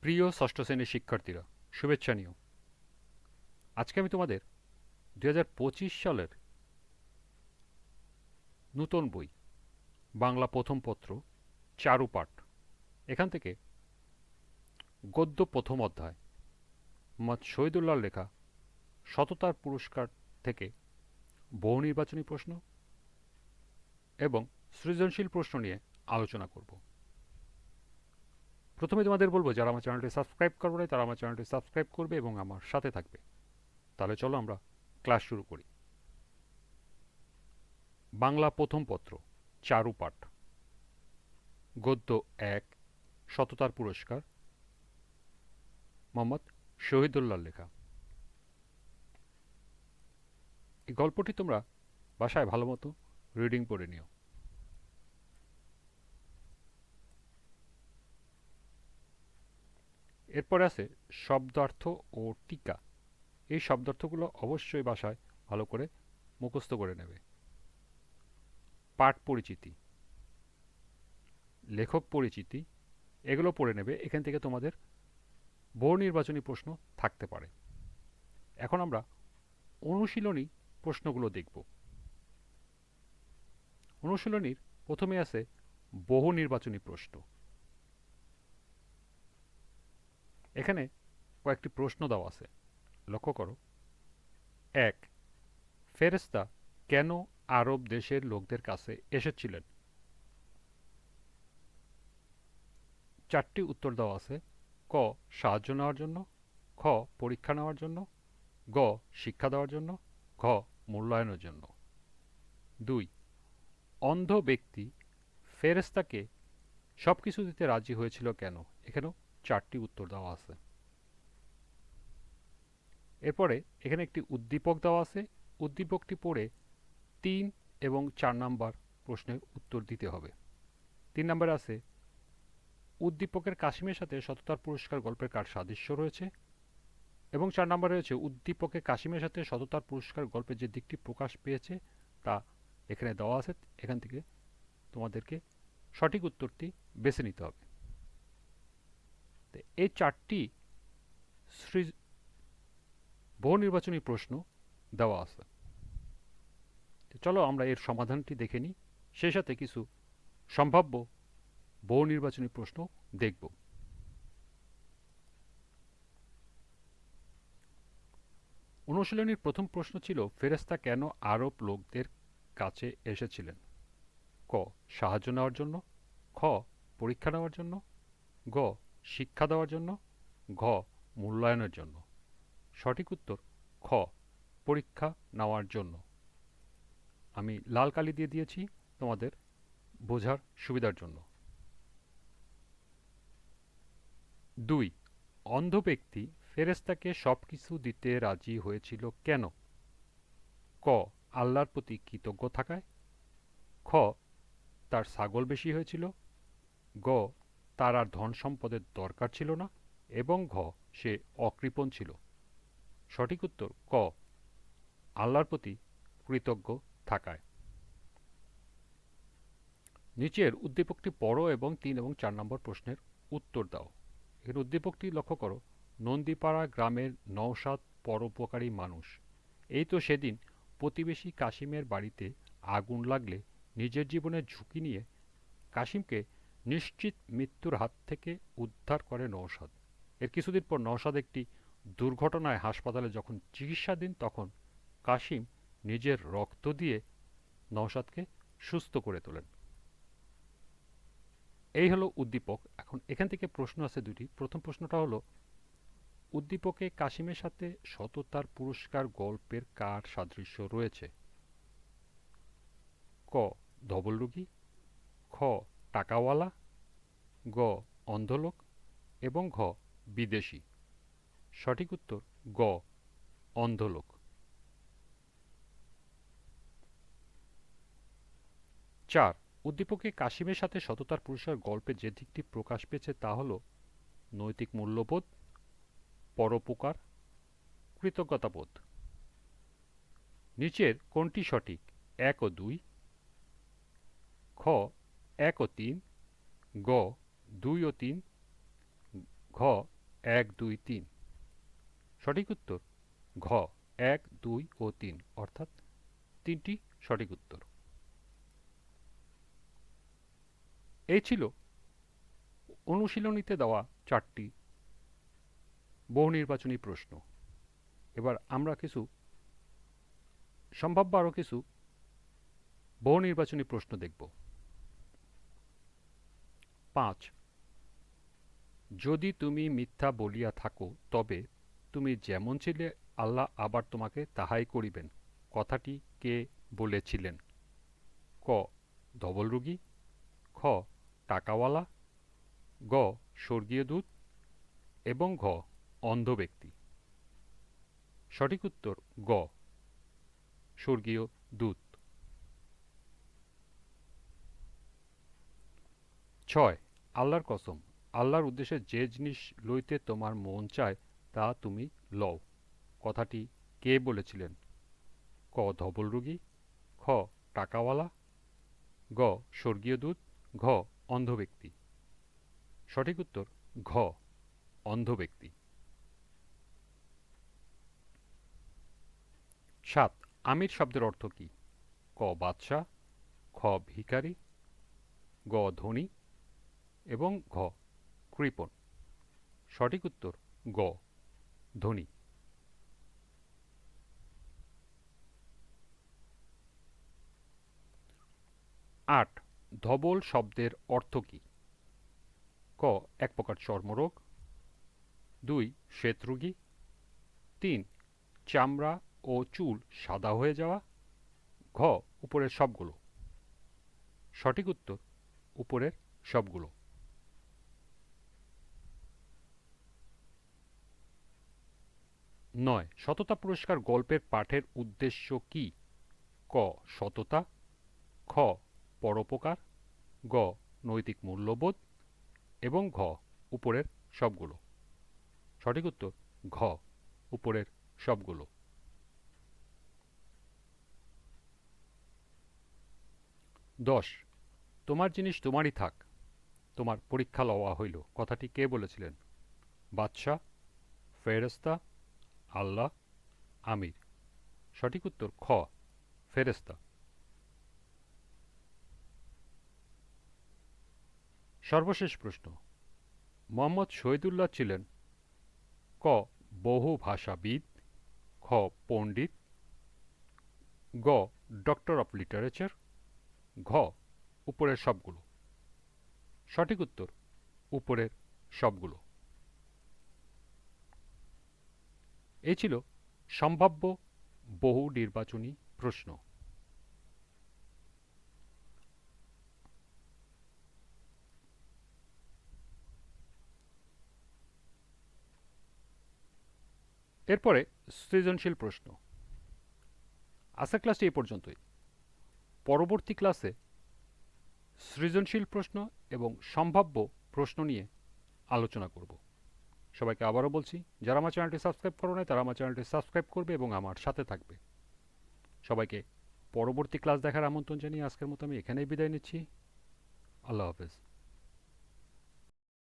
প্রিয় ষষ্ঠ শ্রেণীর শিক্ষার্থীরা, শুভেচ্ছা নিও। আজকে আমি তোমাদের 2025 সালের নূতন বই বাংলা প্রথম পত্র চারুপাঠ এখান থেকে গদ্য প্রথম অধ্যায় মোহাম্মদ শহীদুল্লাহর লেখা সততার পুরস্কার থেকে বহু নির্বাচনী প্রশ্ন এবং সৃজনশীল প্রশ্ন নিয়ে আলোচনা করব। প্রথমে তোমাদের বলবো, যারা আমার চ্যানেলটি সাবস্ক্রাইব করবে না তারা আমার চ্যানেলটি সাবস্ক্রাইব করবে এবং আমার সাথে থাকবে। তাহলে চলো আমরা ক্লাস শুরু করি। বাংলা প্রথম পত্র চারুপাঠ গদ্য 1, সততার পুরস্কার, মোহাম্মদ শহীদুল্লাহর লেখা। এই গল্পটি তোমরা বাসায় ভালো মতো রিডিং পড়ে নিও। এরপরে আছে শব্দার্থ ও টিকা। এই শব্দার্থগুলো অবশ্যই বাসায় ভালো করে মুখস্থ করে নেবে। পাঠ পরিচিতি, লেখক পরিচিতি, এগুলো পড়ে নেবে। এখান থেকে তোমাদের বহু নির্বাচনী প্রশ্ন থাকতে পারে। এখন আমরা অনুশীলনী প্রশ্নগুলো দেখব। অনুশীলনীর প্রথমে আছে বহু নির্বাচনী প্রশ্ন। এখানে কয়েকটি প্রশ্ন দেওয়া আছে, লক্ষ্য করো। 1, ফেরেশতা কেন আরব দেশের লোকদের কাছে এসেছিলেন? 4টি উত্তর দেওয়া আছে। ক, সাহায্য নেওয়ার জন্য, খ, পরীক্ষা নেওয়ার জন্য, গ, শিক্ষা দেওয়ার জন্য, ঘ, মূল্যায়নের জন্য। 2, অন্ধ ব্যক্তি ফেরেশতাকে সব কিছু দিতে রাজি হয়েছিল কেন? এখানেও 4টি উত্তর দেওয়া আছে। এরপরে এখানে একটি উদ্দীপক দেওয়া আছে। উদ্দীপকটি পড়ে 3 এবং 4 নাম্বার প্রশ্নের উত্তর দিতে হবে। 3 নম্বরে আছে, উদ্দীপকের কাশিমের সাথে সততার পুরস্কার গল্পের কার সাদৃশ্য রয়েছে? এবং 4 নম্বরে রয়েছে, উদ্দীপকে কাশিমের সাথে সততার পুরস্কার গল্পের যে দিকটি প্রকাশ পেয়েছে তা এখানে দেওয়া আছে। এখান থেকে তোমাদেরকে সঠিক উত্তরটি বেছে নিতে হবে। এই 4টি বহু নির্বাচনী প্রশ্ন দেওয়া আছে। চলো আমরা এর সমাধানটি দেখে নিই, সেই সাথে কিছু সম্ভাব্য বহু নির্বাচনী প্রশ্ন দেখব। অনুশীলনীর প্রথম প্রশ্ন ছিল, ফেরেশতা কেন আরব লোকদের কাছে এসেছিলেন? ক, সাহায্য নেওয়ার জন্য, খ, পরীক্ষা নেওয়ার জন্য, গ, শিক্ষা দেওয়ার জন্য, ঘ, মূল্যায়নের জন্য। সঠিক উত্তর খ, পরীক্ষা নেওয়ার জন্য। আমি লাল কালি দিয়ে দিয়েছি তোমাদের বোঝার সুবিধার জন্য। 2, অন্ধ ব্যক্তি ফেরেশতাকে সবকিছু দিতে রাজি হয়েছিল কেন? ক, আল্লাহর প্রতি কৃতজ্ঞ থাকায়, খ, তার ছাগল বেশি হয়েছিল, গ, তার আর ধন সম্পদের দরকার ছিল না, এবং ঘ, সে অকৃপণ ছিল। সঠিক উত্তর ক, আল্লাহর প্রতি কৃতজ্ঞ থাকায়। নিচের উদ্দীপকটি পড়ো এবং 3 এবং 4 নম্বর প্রশ্নের উত্তর দাও। এর উদ্দীপকটি লক্ষ্য করো। নন্দীপাড়া গ্রামের নওশাদ পরোপকারী মানুষ। এই তো সেদিন প্রতিবেশী কাশিমের বাড়িতে আগুন লাগলে নিজের জীবনের ঝুঁকি নিয়ে কাশিমকে নিশ্চিত মৃত্যুর হাত থেকে উদ্ধার করে নওশাদ। এর কিছুদিন পর নওশাদ একটি দুর্ঘটনায় হাসপাতালে যখন চিকিৎসাধীন, তখন কাশিম নিজের রক্ত দিয়ে নওশাদকে সুস্থ করে তোলেন। এই হলো উদ্দীপক। এখন এখান থেকে প্রশ্ন আছে দুটি। প্রথম প্রশ্নটা হলো, উদ্দীপকে কাশিমের সাথে সততার পুরস্কার গল্পের কার সাদৃশ্য রয়েছে? ক, ধবলরোগী, খ, টাকাওয়ালা, গ, অন্ধলোক, এবং ঘ, বিদেশি। সঠিক উত্তর গ, অন্ধলোক। 4, উদ্দীপকে কাশিমের সাথে সততার পুরস্কার গল্পে যে দিকটি প্রকাশ পেয়েছে তা হল নৈতিক মূল্যবোধ, পরোপকার, কৃতজ্ঞতাবোধ। নিচের কোনটি সঠিক? 1 ও 2, খ, 1 ও 3, গ, 2 ও 3, ঘ, 1 2 3। সঠিক উত্তর ঘ 1 2 ও 3, অর্থাৎ তিনটি সঠিক উত্তর। এই ছিল অনুশীলনীতে দেওয়া 4টি বহু নির্বাচনী প্রশ্ন। এবার আমরা কিছু সম্ভাব্য আরও কিছু বহু নির্বাচনী প্রশ্ন দেখব। 5, যদি তুমি মিথ্যা বলিয়া থাকো তবে তুমি যেমন ছিলে আল্লাহ আবার তোমাকে তাহাই করিবেন, কথাটি কে বলেছিলেন? ক ধবলরোগী, খ টাকাওয়ালা, গ স্বর্গীয় দূত এবং ঘ অন্ধ ব্যক্তি। সঠিক উত্তর গ স্বর্গীয় দূত। 6, আল্লাহর কসম, আল্লাহর উদ্দেশ্যে যে জিনিস লইতে তোমার মন চায় তা তুমি লও, কথাটি কে বলেছিলেন? ক ধবলরোগী, খ টাকাওয়ালা, গ স্বর্গীয় দূত, ঘ অন্ধ ব্যক্তি। সঠিক উত্তর ঘ অন্ধ ব্যক্তি। 7, আমির শব্দের অর্থ কী? ক বাদশাহ, খ ভিখারি, গ ধনী এবং ঘ কৃপণ। সঠিক উত্তর গ ধনী। 8, ধবল শব্দের অর্থ কী? ক এক প্রকার চর্মরোগ, 2 শ্বেতরোগী, 3 চামড়া ও চুল সাদা হয়ে যাওয়া, ঘ উপরের সবগুলো। সঠিক উত্তর উপরের সবগুলো। 9, সততা পুরস্কার গল্পের পাঠের উদ্দেশ্য কী? ক সততা, খ পরোপকার, গ নৈতিক মূল্যবোধ এবং ঘ উপরের সবগুলো। সঠিক উত্তর ঘ উপরের সবগুলো। 10, তোমার জিনিস তোমারই থাক, তোমার পরীক্ষা লওয়া হইল, কথাটি কে বলেছিলেন? বাদশাহ, ফেরেশতা, আল্লাহ, আমির। সঠিক উত্তর খ ফেরেশতা। সর্বশেষ প্রশ্ন, মোহাম্মদ শহীদুল্লাহ ছিলেন ক বহু ভাষাবিদ, খ পণ্ডিত, গ ডক্টর অফ লিটারেচার, ঘ উপরের সবগুলো। সঠিক উত্তর উপরের সবগুলো। এই ছিল সম্ভাব্য বহু নির্বাচনী প্রশ্ন। এরপরে সৃজনশীল প্রশ্ন। আজকের ক্লাসটি এই পর্যন্তই। পরবর্তী ক্লাসে সৃজনশীল প্রশ্ন এবং সম্ভাব্য প্রশ্ন নিয়ে আলোচনা করব। সবাইকে আবারও বলছি, যারা আমার চ্যানেলটি সাবস্ক্রাইব করো নাই তারা আমার চ্যানেলটি সাবস্ক্রাইব করবে এবং আমার সাথে থাকবে। সবাইকে পরবর্তী ক্লাস দেখার আমন্ত্রণ জানিয়ে আজকের মতো আমি এখানেই বিদায় নিচ্ছি। আল্লাহ হাফেজ।